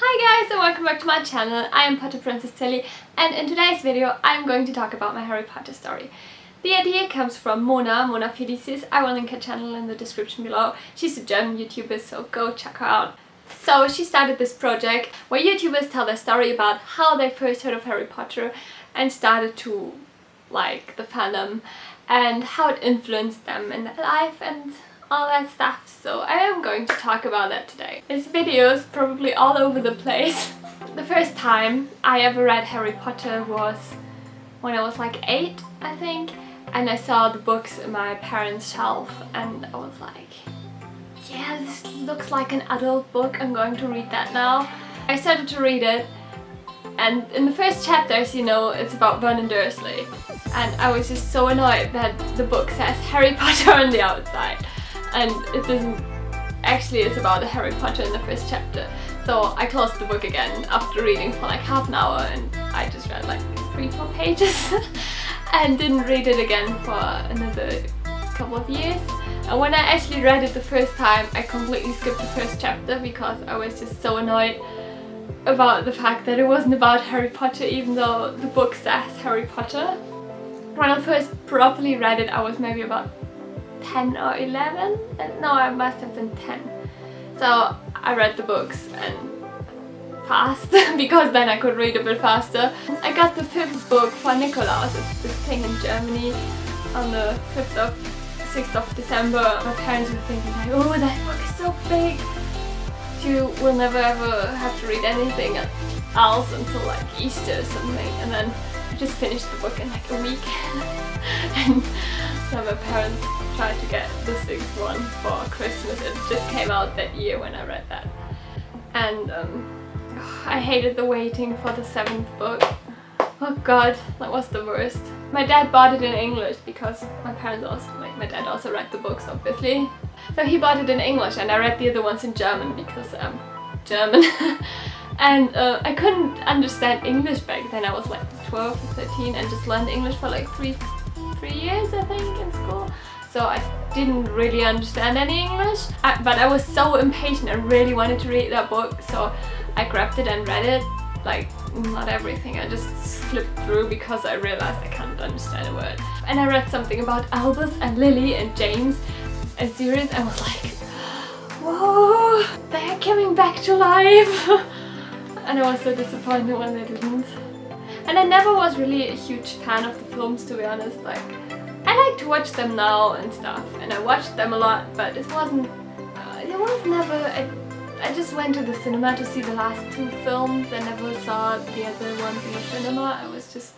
Hi guys and welcome back to my channel. I am Potter Princess Tilly and in today's video I'm going to talk about my Harry Potter story. The idea comes from Mona Felicis. I will link her channel in the description below. She's a German YouTuber, so go check her out. So she started this project where YouTubers tell their story about how they first heard of Harry Potter and started to like the fandom and how it influenced them in their life and all that stuff. So I am going to talk about that today. This video is probably all over the place. The first time I ever read Harry Potter was when I was like 8, I think, and I saw the books in my parents' shelf and I was like, yeah, this looks like an adult book, I'm going to read that now. I started to read it and in the first chapters, you know, it's about Vernon Dursley and I was just so annoyed that the book says Harry Potter on the outside. And it doesn't, actually it's about Harry Potter in the first chapter. So I closed the book again after reading for like half an hour and I just read like 3-4 pages and didn't read it again for another couple of years. And when I actually read it the first time, I completely skipped the first chapter because I was just so annoyed about the fact that it wasn't about Harry Potter even though the book says Harry Potter. When I first properly read it, I was maybe about 10 or 11? No, I must have been 10. So I read the books and fast because then I could read a bit faster. I got the 5th book for Nikolaus, it's this thing in Germany, on the 6th of December. My parents were thinking like, oh, that book is so big. You will never ever have to read anything else until like Easter or something. And then I just finished the book in like a week. And so my parents tried to get the 6th one for Christmas. It just came out that year when I read that. And I hated the waiting for the 7th book. Oh god, that was the worst. My dad bought it in English because my parents also, like my dad also read the books obviously. So he bought it in English and I read the other ones in German because I'm German. And I couldn't understand English back then. I was like 12 or 13 and just learned English for like 3 years I think in school. So I didn't really understand any English, but I was so impatient and really wanted to read that book, so I grabbed it and read it. Like, not everything, I just flipped through because I realized I can't understand a word. And I read something about Albus and Lily and James and Sirius and was like, whoa, they're coming back to life! And I was so disappointed when they didn't. And I never was really a huge fan of the films, to be honest. Like, I like to watch them now and stuff, and I watched them a lot, but it was never, I just went to the cinema to see the last 2 films and never saw the other ones in the cinema. I was just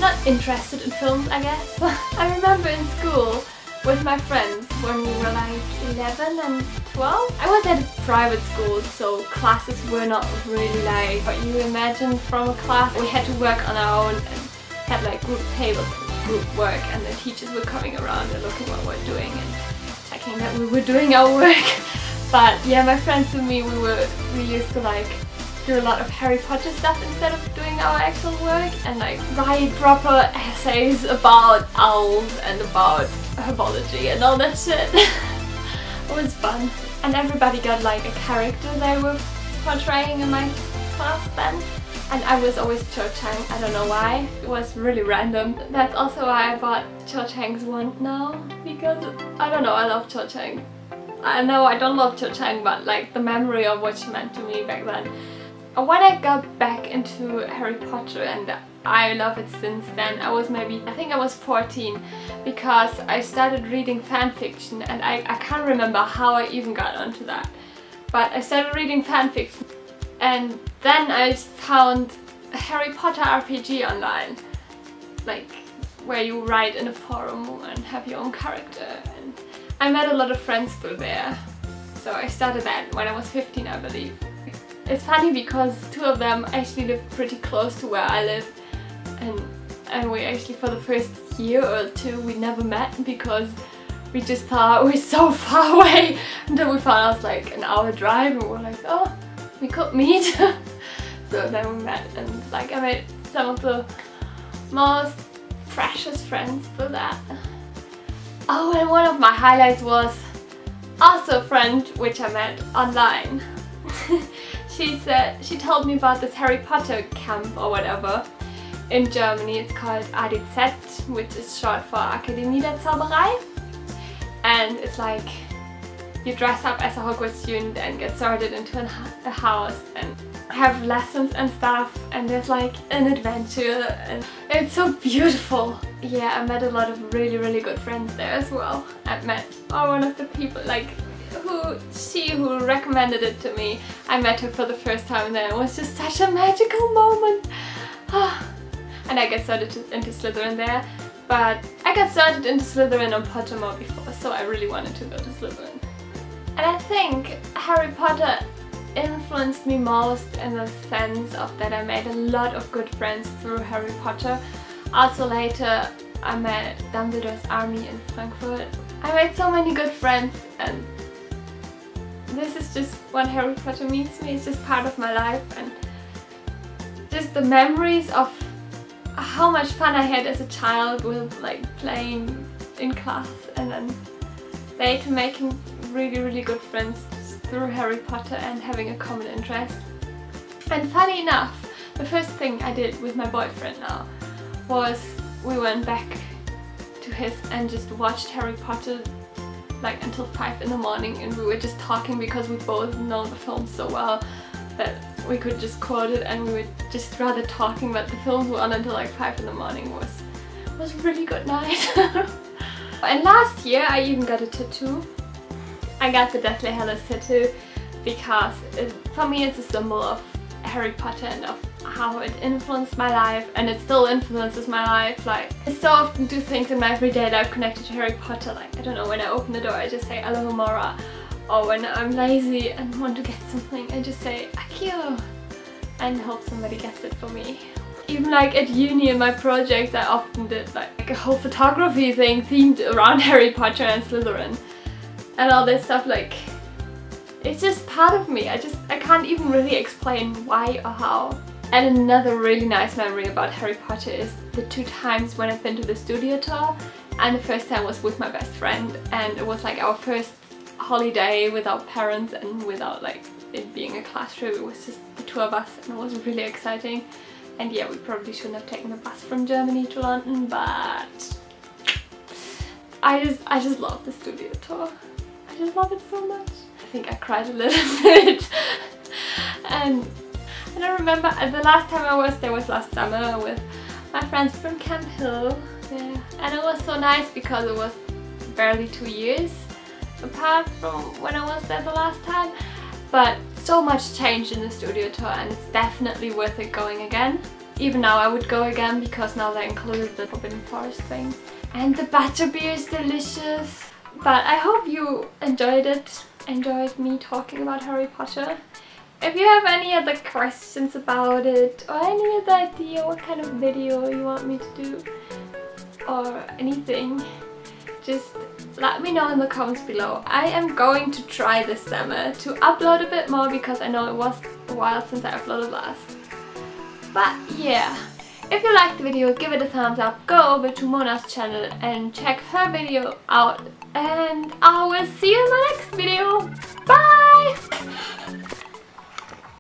not interested in films, I guess. I remember in school with my friends when we were like 11 and 12. I was at a private school, so classes were not really like what you imagine from a class. We had to work on our own and had like group tables, group work, and the teachers were coming around and looking what we're doing and checking that we were doing our work. But yeah, my friends and me, we used to like do a lot of Harry Potter stuff instead of doing our actual work and like write proper essays about owls and about herbology and all that shit. It was fun. And everybody got like a character they were portraying in my class then. And I was always Cho Chang, I don't know why, it was really random. That's also why I bought Cho Chang's wand now, because I don't know, I love Cho Chang. I know I don't love Cho Chang, but like the memory of what she meant to me back then. When I got back into Harry Potter, and I love it since then, I was maybe, I think I was 14, because I started reading fanfiction and I can't remember how I even got onto that. But I started reading fanfiction. And then I found a Harry Potter RPG online, like where you write in a forum and have your own character, and I met a lot of friends through there. So I started that when I was 15, I believe. It's funny because 2 of them actually live pretty close to where I live, and we actually for the first year or 2 we never met because we just thought we were so far away until we found out it was like an hour drive and we were like, oh, we could meet. So then we met and like I made some of the most precious friends for that. Oh, and one of my highlights was also a friend which I met online. she told me about this Harry Potter camp or whatever in Germany. It's called ADZ, which is short for Akademie der Zauberei, and it's like you dress up as a Hogwarts student and get sorted into a house and have lessons and stuff, and there's like an adventure, and it's so beautiful. Yeah, I met a lot of really good friends there as well. I met one of the people like who recommended it to me. I met her for the first time and then it was just such a magical moment. And I got started into Slytherin there, but I got started into Slytherin on Pottermore before, so I really wanted to go to Slytherin. And I think Harry Potter influenced me most in the sense of that I made a lot of good friends through Harry Potter. Also later I met Dumbledore's army in Frankfurt. I made so many good friends, and this is just what Harry Potter means to me. It's just part of my life, and just the memories of how much fun I had as a child with like playing in class, and then later making really good friends through Harry Potter and having a common interest. And funny enough, the first thing I did with my boyfriend now was we went back to his and just watched Harry Potter like until 5 in the morning, and we were just talking because we both know the film so well that we could just quote it, and we were just rather talking about the films on until like 5 in the morning. Was a really good night. And last year I even got a tattoo. I got the Deathly Hallows tattoo because for me it's a symbol of Harry Potter and of how it influenced my life, and it still influences my life. Like, I so often do things in my everyday life connected to Harry Potter. Like, I don't know, when I open the door I just say Alohomora, or when I'm lazy and want to get something I just say Akio and hope somebody gets it for me. Even like at uni in my projects I often did like a whole photography thing themed around Harry Potter and Slytherin and all this stuff. Like, it's just part of me. I can't even really explain why or how. And another really nice memory about Harry Potter is the 2 times when I've been to the studio tour, and the first time was with my best friend, and it was like our first holiday without parents and without like it being a class trip. It was just the 2 of us, and it was really exciting. And yeah, we probably shouldn't have taken a bus from Germany to London, but I just love the studio tour. I just love it so much. I think I cried a little bit. And I remember the last time I was there was last summer with my friends from Camp Hill. Yeah. And it was so nice because it was barely 2 years apart from when I was there the last time. But so much changed in the studio tour, and it's definitely worth it going again. Even now I would go again because now they included the Forbidden Forest thing. And the butterbeer is delicious. But I hope you enjoyed it, enjoyed me talking about Harry Potter. If you have any other questions about it, or any other idea what kind of video you want me to do, or anything, just let me know in the comments below. I am going to try this summer to upload a bit more because I know it was a while since I uploaded last. But yeah, if you liked the video, give it a thumbs up, go over to Mona's channel and check her video out, and I will see you in my next video. Bye!